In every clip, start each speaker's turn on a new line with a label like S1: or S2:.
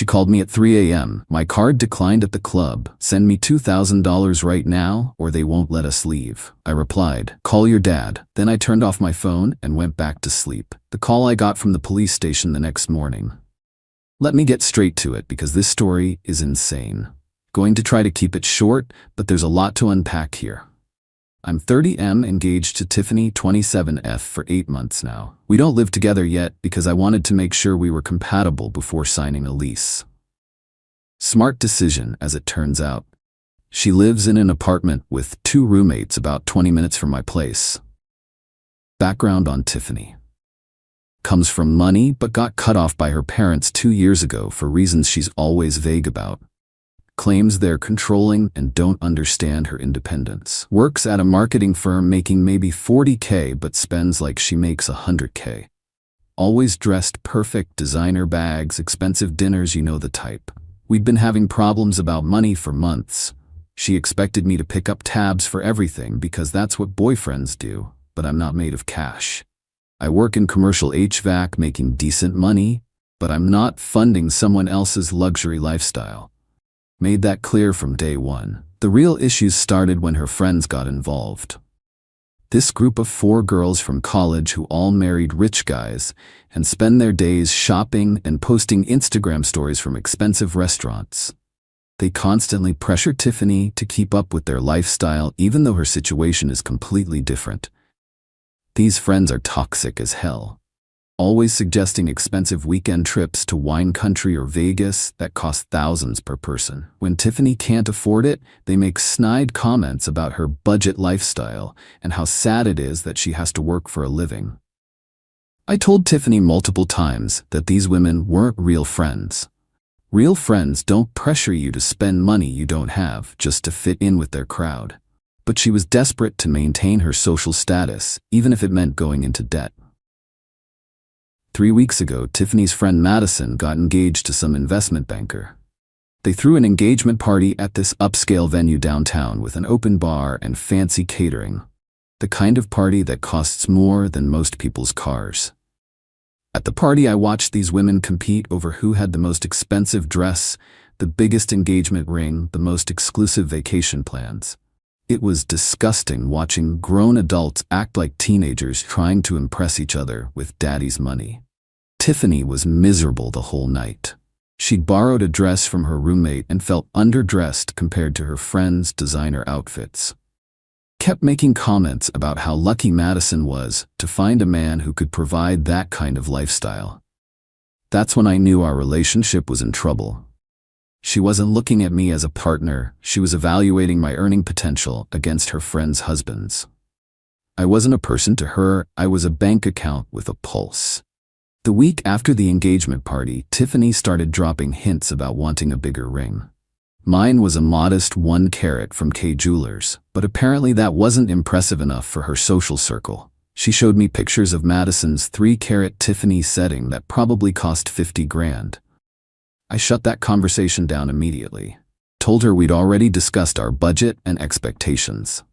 S1: She called me at 3 a.m. My card declined at the club. Send me $2,000 right now or they won't let us leave. I replied, call your dad. Then I turned off my phone and went back to sleep. The call I got from the police station the next morning. Let me get straight to it because this story is insane. Going to try to keep it short, but there's a lot to unpack here. I'm 30M, engaged to Tiffany, 27F, for 8 months now. We don't live together yet because I wanted to make sure we were compatible before signing a lease. Smart decision, as it turns out. She lives in an apartment with 2 roommates about 20 minutes from my place. Background on Tiffany. Comes from money but got cut off by her parents 2 years ago for reasons she's always vague about. Claims they're controlling and don't understand her independence. Works at a marketing firm making maybe $40K but spends like she makes $100K. Always dressed perfect, designer bags, expensive dinners, you know the type. We'd been having problems about money for months. She expected me to pick up tabs for everything because that's what boyfriends do, but I'm not made of cash. I work in commercial HVAC making decent money, but I'm not funding someone else's luxury lifestyle. Made that clear from day one. The real issues started when her friends got involved. This group of 4 girls from college who all married rich guys and spend their days shopping and posting Instagram stories from expensive restaurants. They constantly pressure Tiffany to keep up with their lifestyle even though her situation is completely different. These friends are toxic as hell. Always suggesting expensive weekend trips to wine country or Vegas that cost thousands per person. When Tiffany can't afford it, they make snide comments about her budget lifestyle and how sad it is that she has to work for a living. I told Tiffany multiple times that these women weren't real friends. Real friends don't pressure you to spend money you don't have just to fit in with their crowd. But she was desperate to maintain her social status, even if it meant going into debt. 3 weeks ago, Tiffany's friend Madison got engaged to some investment banker. They threw an engagement party at this upscale venue downtown with an open bar and fancy catering. The kind of party that costs more than most people's cars. At the party, I watched these women compete over who had the most expensive dress, the biggest engagement ring, the most exclusive vacation plans. It was disgusting watching grown adults act like teenagers trying to impress each other with daddy's money. Tiffany was miserable the whole night. She'd borrowed a dress from her roommate and felt underdressed compared to her friends' designer outfits. Kept making comments about how lucky Madison was to find a man who could provide that kind of lifestyle. That's when I knew our relationship was in trouble. She wasn't looking at me as a partner, she was evaluating my earning potential against her friends' husbands. I wasn't a person to her, I was a bank account with a pulse. The week after the engagement party, Tiffany started dropping hints about wanting a bigger ring. Mine was a modest 1 carat from K Jewelers, but apparently that wasn't impressive enough for her social circle. She showed me pictures of Madison's 3 carat Tiffany setting that probably cost 50 grand. I shut that conversation down immediately. Told her we'd already discussed our budget and expectations.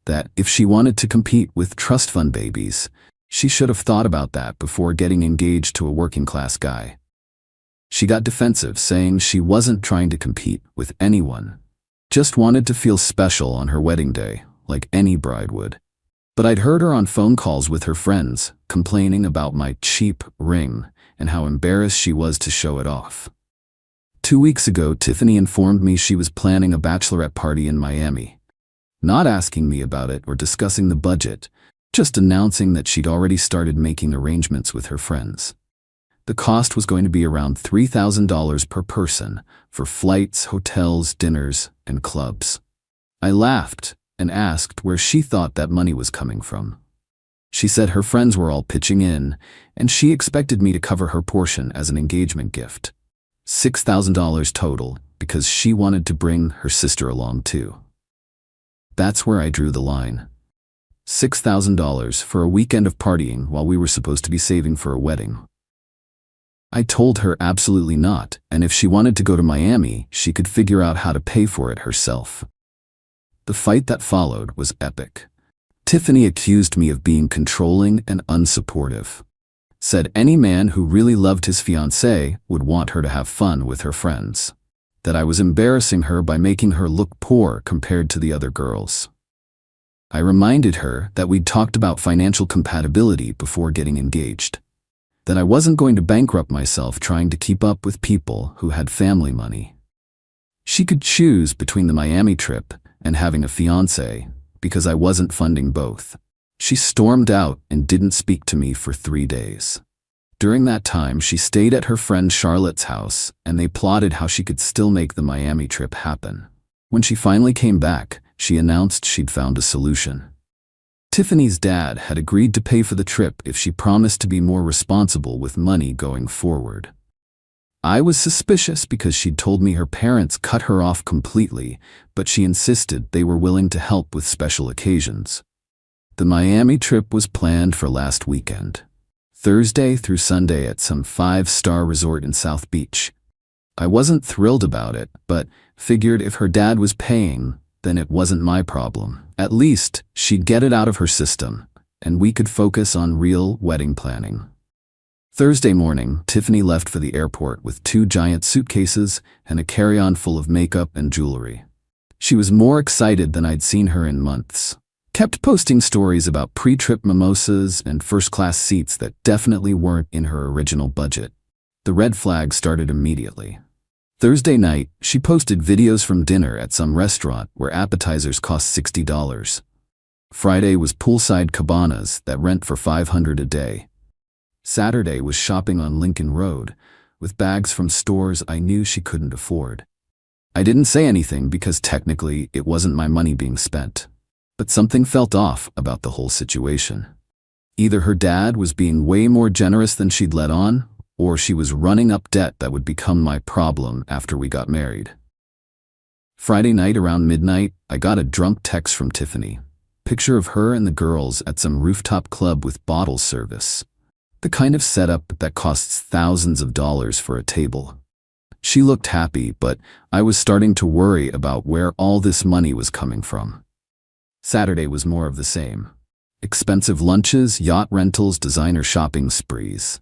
S1: That if she wanted to compete with trust fund babies, she should have thought about that before getting engaged to a working class guy. She got defensive, saying she wasn't trying to compete with anyone. Just wanted to feel special on her wedding day, like any bride would. But I'd heard her on phone calls with her friends, complaining about my cheap ring and how embarrassed she was to show it off. 2 weeks ago, Tiffany informed me she was planning a bachelorette party in Miami. Not asking me about it or discussing the budget, just announcing that she'd already started making arrangements with her friends. The cost was going to be around $3,000 per person for flights, hotels, dinners, and clubs. I laughed and asked where she thought that money was coming from. She said her friends were all pitching in, and she expected me to cover her portion as an engagement gift. $6,000 total, because she wanted to bring her sister along too. That's where I drew the line. $6,000 for a weekend of partying while we were supposed to be saving for a wedding. I told her absolutely not, and if she wanted to go to Miami, she could figure out how to pay for it herself. The fight that followed was epic. Tiffany accused me of being controlling and unsupportive. Said any man who really loved his fiancée would want her to have fun with her friends. That I was embarrassing her by making her look poor compared to the other girls. I reminded her that we'd talked about financial compatibility before getting engaged. That I wasn't going to bankrupt myself trying to keep up with people who had family money. She could choose between the Miami trip and having a fiancé because I wasn't funding both. She stormed out and didn't speak to me for 3 days. During that time, she stayed at her friend Charlotte's house and they plotted how she could still make the Miami trip happen. When she finally came back, she announced she'd found a solution. Tiffany's dad had agreed to pay for the trip if she promised to be more responsible with money going forward. I was suspicious because she'd told me her parents cut her off completely, but she insisted they were willing to help with special occasions. The Miami trip was planned for last weekend, Thursday through Sunday at some 5-star resort in South Beach. I wasn't thrilled about it, but figured if her dad was paying, then it wasn't my problem. At least she'd get it out of her system, and we could focus on real wedding planning. Thursday morning, Tiffany left for the airport with 2 giant suitcases and a carry-on full of makeup and jewelry. She was more excited than I'd seen her in months. Kept posting stories about pre-trip mimosas and first-class seats that definitely weren't in her original budget. The red flag started immediately. Thursday night, she posted videos from dinner at some restaurant where appetizers cost $60. Friday was poolside cabanas that rent for $500 a day. Saturday was shopping on Lincoln Road, with bags from stores I knew she couldn't afford. I didn't say anything because technically it wasn't my money being spent. But something felt off about the whole situation. Either her dad was being way more generous than she'd let on, or she was running up debt that would become my problem after we got married. Friday night around midnight, I got a drunk text from Tiffany. Picture of her and the girls at some rooftop club with bottle service. The kind of setup that costs thousands of dollars for a table. She looked happy, but I was starting to worry about where all this money was coming from. Saturday was more of the same. Expensive lunches, yacht rentals, designer shopping sprees.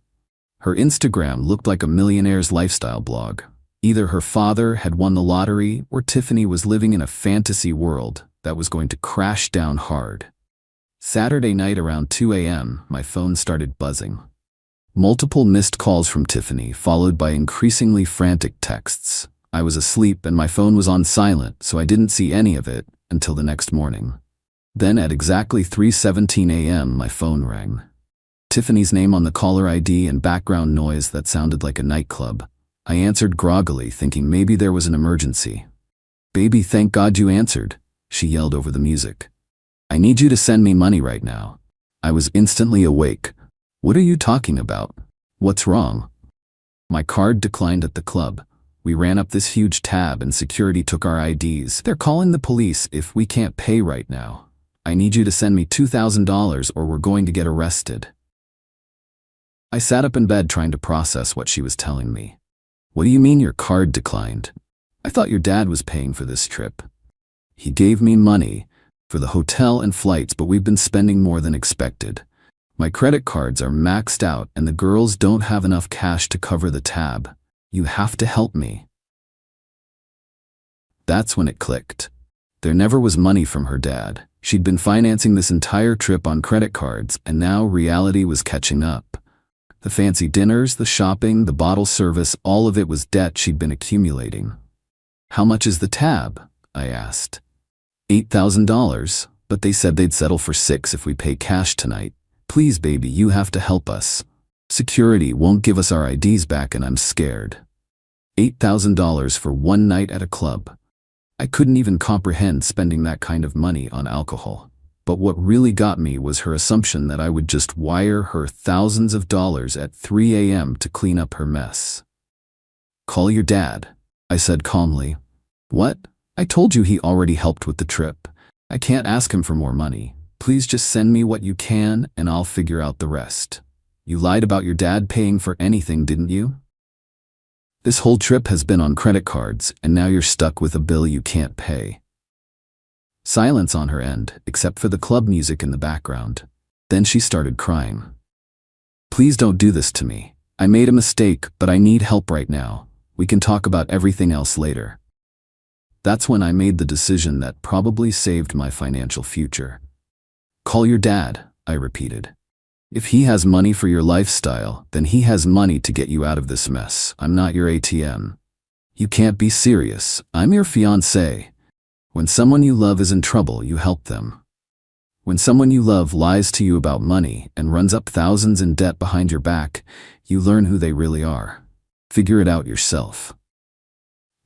S1: Her Instagram looked like a millionaire's lifestyle blog. Either her father had won the lottery or Tiffany was living in a fantasy world that was going to crash down hard. Saturday night around 2 a.m., my phone started buzzing. Multiple missed calls from Tiffany, followed by increasingly frantic texts. I was asleep and my phone was on silent, so I didn't see any of it until the next morning. Then at exactly 3:17 a.m., my phone rang. Tiffany's name on the caller ID and background noise that sounded like a nightclub. I answered groggily, thinking maybe there was an emergency. "Baby, thank God you answered," she yelled over the music. "I need you to send me money right now." I was instantly awake. "What are you talking about? What's wrong?" "My card declined at the club. We ran up this huge tab and security took our IDs. They're calling the police if we can't pay right now. I need you to send me $2,000 or we're going to get arrested." I sat up in bed trying to process what she was telling me. "What do you mean your card declined? I thought your dad was paying for this trip." "He gave me money for the hotel and flights, but we've been spending more than expected. My credit cards are maxed out and the girls don't have enough cash to cover the tab. You have to help me." That's when it clicked. There never was money from her dad. She'd been financing this entire trip on credit cards, and now reality was catching up. The fancy dinners, the shopping, the bottle service, all of it was debt she'd been accumulating. "How much is the tab?" I asked. $8,000, but they said they'd settle for $6,000 if we pay cash tonight. "Please, baby, you have to help us. Security won't give us our IDs back and I'm scared." $8,000 for one night at a club. I couldn't even comprehend spending that kind of money on alcohol. But what really got me was her assumption that I would just wire her thousands of dollars at 3 a.m. to clean up her mess. "Call your dad," I said calmly. "What? I told you he already helped with the trip. I can't ask him for more money. Please just send me what you can and I'll figure out the rest. You lied about your dad paying for anything, didn't you? This whole trip has been on credit cards and now you're stuck with a bill you can't pay." Silence on her end, except for the club music in the background. Then she started crying. Please don't do this to me. I made a mistake, but I need help right now. We can talk about everything else later. That's when I made the decision that probably saved my financial future. Call your dad, I repeated. If he has money for your lifestyle, then he has money to get you out of this mess. I'm not your ATM. You can't be serious. I'm your fiancé. When someone you love is in trouble, you help them. When someone you love lies to you about money and runs up thousands in debt behind your back, you learn who they really are. Figure it out yourself.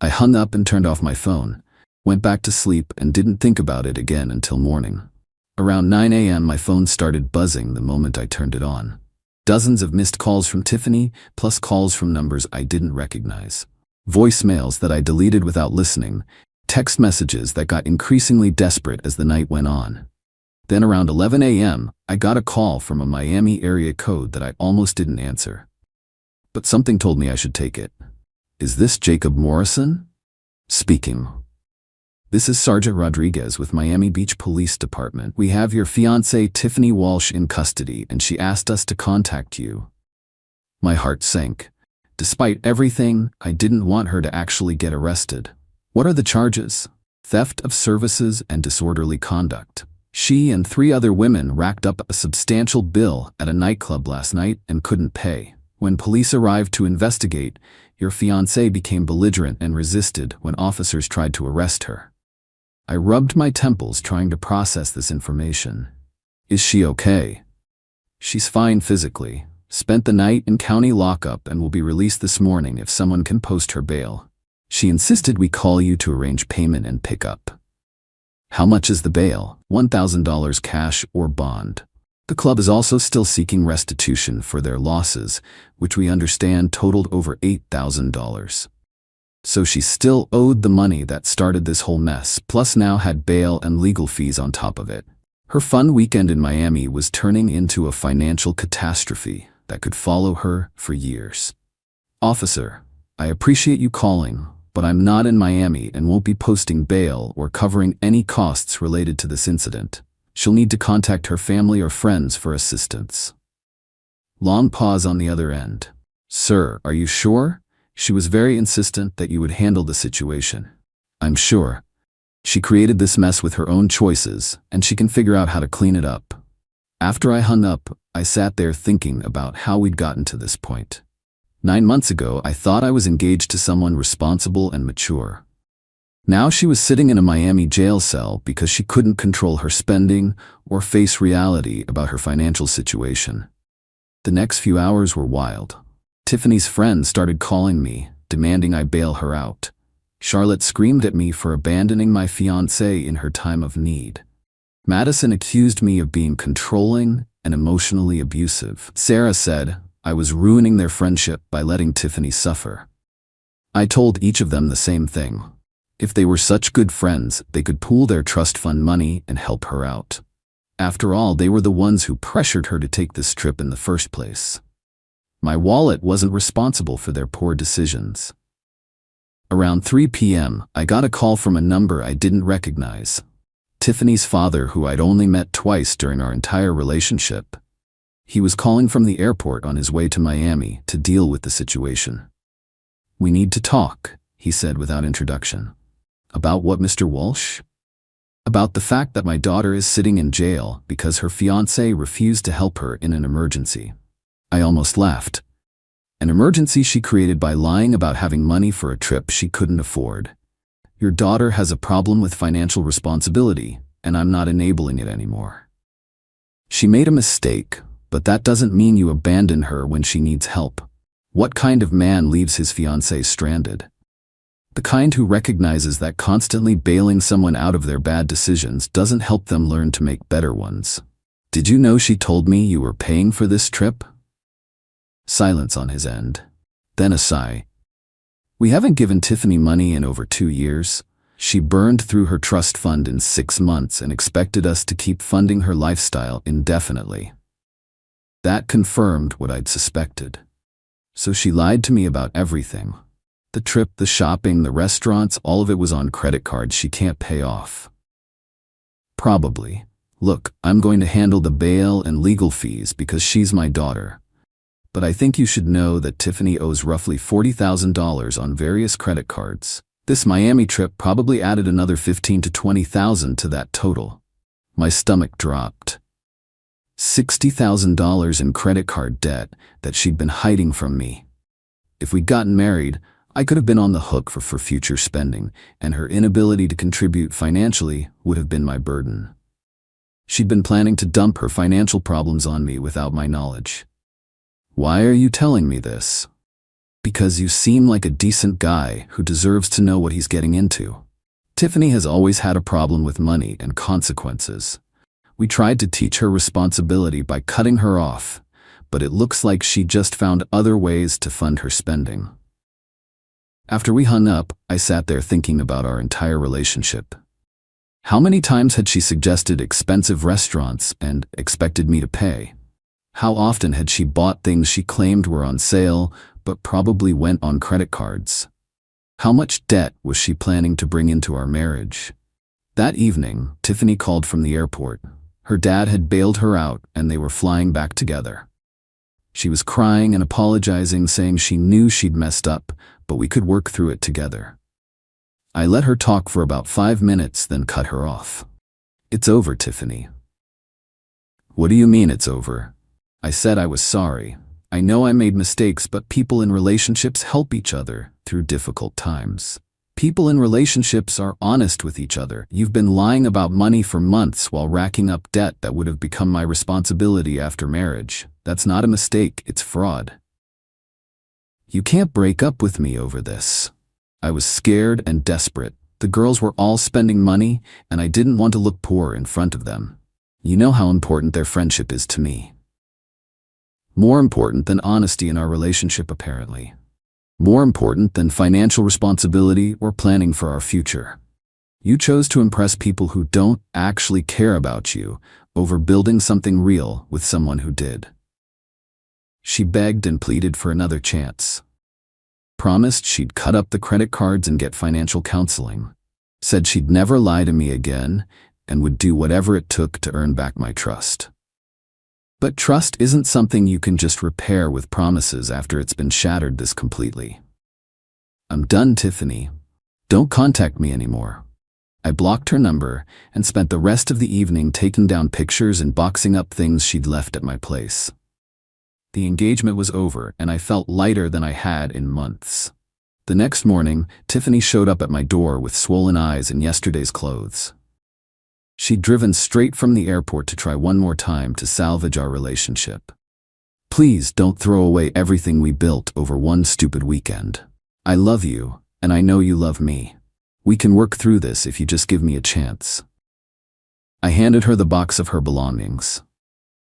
S1: I hung up and turned off my phone, went back to sleep and didn't think about it again until morning. Around 9 a.m. my phone started buzzing the moment I turned it on. Dozens of missed calls from Tiffany, plus calls from numbers I didn't recognize. Voicemails that I deleted without listening, text messages that got increasingly desperate as the night went on. Then around 11 a.m., I got a call from a Miami area code that I almost didn't answer. But something told me I should take it. Is this Jacob Morrison? Speaking. This is Sergeant Rodriguez with Miami Beach Police Department. We have your fiancée Tiffany Walsh in custody and she asked us to contact you. My heart sank. Despite everything, I didn't want her to actually get arrested. What are the charges? Theft of services and disorderly conduct. She and 3 other women racked up a substantial bill at a nightclub last night and couldn't pay. When police arrived to investigate, your fiancée became belligerent and resisted when officers tried to arrest her. I rubbed my temples trying to process this information. Is she okay? She's fine physically, spent the night in county lockup and will be released this morning if someone can post her bail. She insisted we call you to arrange payment and pick up. How much is the bail? $1,000 cash or bond. The club is also still seeking restitution for their losses, which we understand totaled over $8,000. So she still owed the money that started this whole mess, plus now had bail and legal fees on top of it. Her fun weekend in Miami was turning into a financial catastrophe that could follow her for years. Officer, I appreciate you calling, but I'm not in Miami and won't be posting bail or covering any costs related to this incident. She'll need to contact her family or friends for assistance. Long pause on the other end. Sir, are you sure? She was very insistent that you would handle the situation. I'm sure. She created this mess with her own choices, and she can figure out how to clean it up. After I hung up, I sat there thinking about how we'd gotten to this point. 9 months ago, I thought I was engaged to someone responsible and mature. Now she was sitting in a Miami jail cell because she couldn't control her spending or face reality about her financial situation. The next few hours were wild. Tiffany's friends started calling me, demanding I bail her out. Charlotte screamed at me for abandoning my fiancé in her time of need. Madison accused me of being controlling and emotionally abusive. Sarah said I was ruining their friendship by letting Tiffany suffer. I told each of them the same thing. If they were such good friends, they could pool their trust fund money and help her out. After all, they were the ones who pressured her to take this trip in the first place. My wallet wasn't responsible for their poor decisions. Around 3 p.m., I got a call from a number I didn't recognize. Tiffany's father, who I'd only met twice during our entire relationship. He was calling from the airport on his way to Miami to deal with the situation. We need to talk, he said without introduction. About what, Mr. Walsh? About the fact that my daughter is sitting in jail because her fiancé refused to help her in an emergency. I almost laughed. An emergency she created by lying about having money for a trip she couldn't afford. Your daughter has a problem with financial responsibility, and I'm not enabling it anymore. She made a mistake, but that doesn't mean you abandon her when she needs help. What kind of man leaves his fiancée stranded? The kind who recognizes that constantly bailing someone out of their bad decisions doesn't help them learn to make better ones. Did you know she told me you were paying for this trip? Silence on his end. Then a sigh. We haven't given Tiffany money in over 2 years. She burned through her trust fund in 6 months and expected us to keep funding her lifestyle indefinitely. That confirmed what I'd suspected. So she lied to me about everything. The trip, the shopping, the restaurants, all of it was on credit cards she can't pay off. Probably. Look, I'm going to handle the bail and legal fees because she's my daughter. But I think you should know that Tiffany owes roughly $40,000 on various credit cards. This Miami trip probably added another $15,000 to $20,000 to that total. My stomach dropped. $60,000 in credit card debt that she'd been hiding from me. If we'd gotten married, I could have been on the hook for future spending, and her inability to contribute financially would have been my burden. She'd been planning to dump her financial problems on me without my knowledge. Why are you telling me this? Because you seem like a decent guy who deserves to know what he's getting into. Tiffany has always had a problem with money and consequences. We tried to teach her responsibility by cutting her off, but it looks like she just found other ways to fund her spending. After we hung up, I sat there thinking about our entire relationship. How many times had she suggested expensive restaurants and expected me to pay? How often had she bought things she claimed were on sale, but probably went on credit cards? How much debt was she planning to bring into our marriage? That evening, Tiffany called from the airport. Her dad had bailed her out and they were flying back together. She was crying and apologizing, saying she knew she'd messed up, but we could work through it together. I let her talk for about 5 minutes, then cut her off. It's over, Tiffany. What do you mean it's over? I said I was sorry. I know I made mistakes, but people in relationships help each other through difficult times. People in relationships are honest with each other. You've been lying about money for months while racking up debt that would have become my responsibility after marriage. That's not a mistake, it's fraud. You can't break up with me over this. I was scared and desperate. The girls were all spending money, and I didn't want to look poor in front of them. You know how important their friendship is to me. More important than honesty in our relationship, apparently. More important than financial responsibility or planning for our future. You chose to impress people who don't actually care about you over building something real with someone who did. She begged and pleaded for another chance. Promised she'd cut up the credit cards and get financial counseling. Said she'd never lie to me again and would do whatever it took to earn back my trust. But trust isn't something you can just repair with promises after it's been shattered this completely. I'm done, Tiffany. Don't contact me anymore. I blocked her number and spent the rest of the evening taking down pictures and boxing up things she'd left at my place. The engagement was over, and I felt lighter than I had in months. The next morning, Tiffany showed up at my door with swollen eyes and yesterday's clothes. She'd driven straight from the airport to try one more time to salvage our relationship. Please don't throw away everything we built over one stupid weekend. I love you, and I know you love me. We can work through this if you just give me a chance. I handed her the box of her belongings.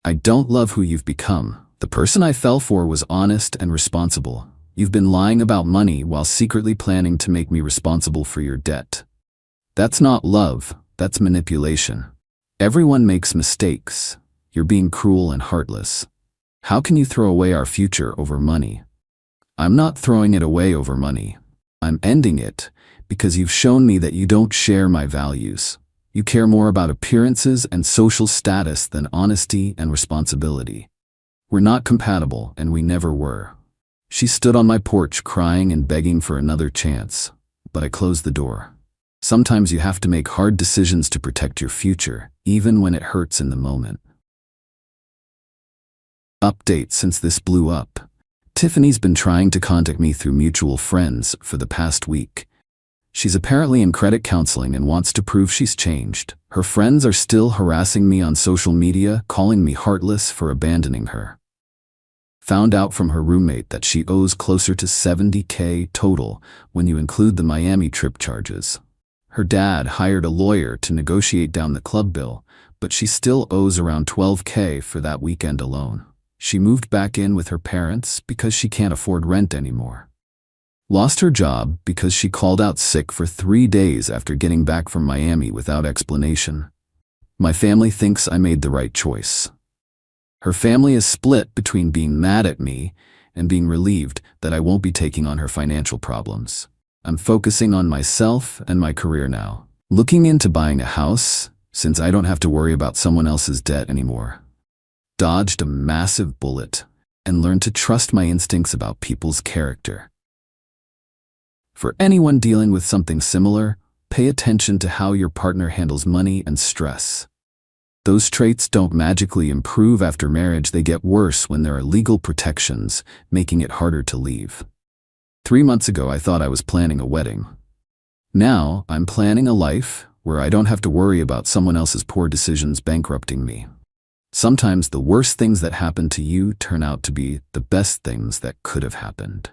S1: I don't love who you've become. The person I fell for was honest and responsible. You've been lying about money while secretly planning to make me responsible for your debt. That's not love. That's manipulation. Everyone makes mistakes. You're being cruel and heartless. How can you throw away our future over money? I'm not throwing it away over money. I'm ending it because you've shown me that you don't share my values. You care more about appearances and social status than honesty and responsibility. We're not compatible, and we never were. She stood on my porch crying and begging for another chance, but I closed the door. Sometimes you have to make hard decisions to protect your future, even when it hurts in the moment. Update since this blew up. Tiffany's been trying to contact me through mutual friends for the past week. She's apparently in credit counseling and wants to prove she's changed. Her friends are still harassing me on social media, calling me heartless for abandoning her. Found out from her roommate that she owes closer to $70,000 total when you include the Miami trip charges. Her dad hired a lawyer to negotiate down the club bill, but she still owes around $12,000 for that weekend alone. She moved back in with her parents because she can't afford rent anymore. Lost her job because she called out sick for 3 days after getting back from Miami without explanation. My family thinks I made the right choice. Her family is split between being mad at me and being relieved that I won't be taking on her financial problems. I'm focusing on myself and my career now. Looking into buying a house, since I don't have to worry about someone else's debt anymore. Dodged a massive bullet. and learn to trust my instincts about people's character. For anyone dealing with something similar, pay attention to how your partner handles money and stress. Those traits don't magically improve after marriage, they get worse when there are legal protections, making it harder to leave. 3 months ago, I thought I was planning a wedding. Now, I'm planning a life where I don't have to worry about someone else's poor decisions bankrupting me. Sometimes the worst things that happen to you turn out to be the best things that could have happened.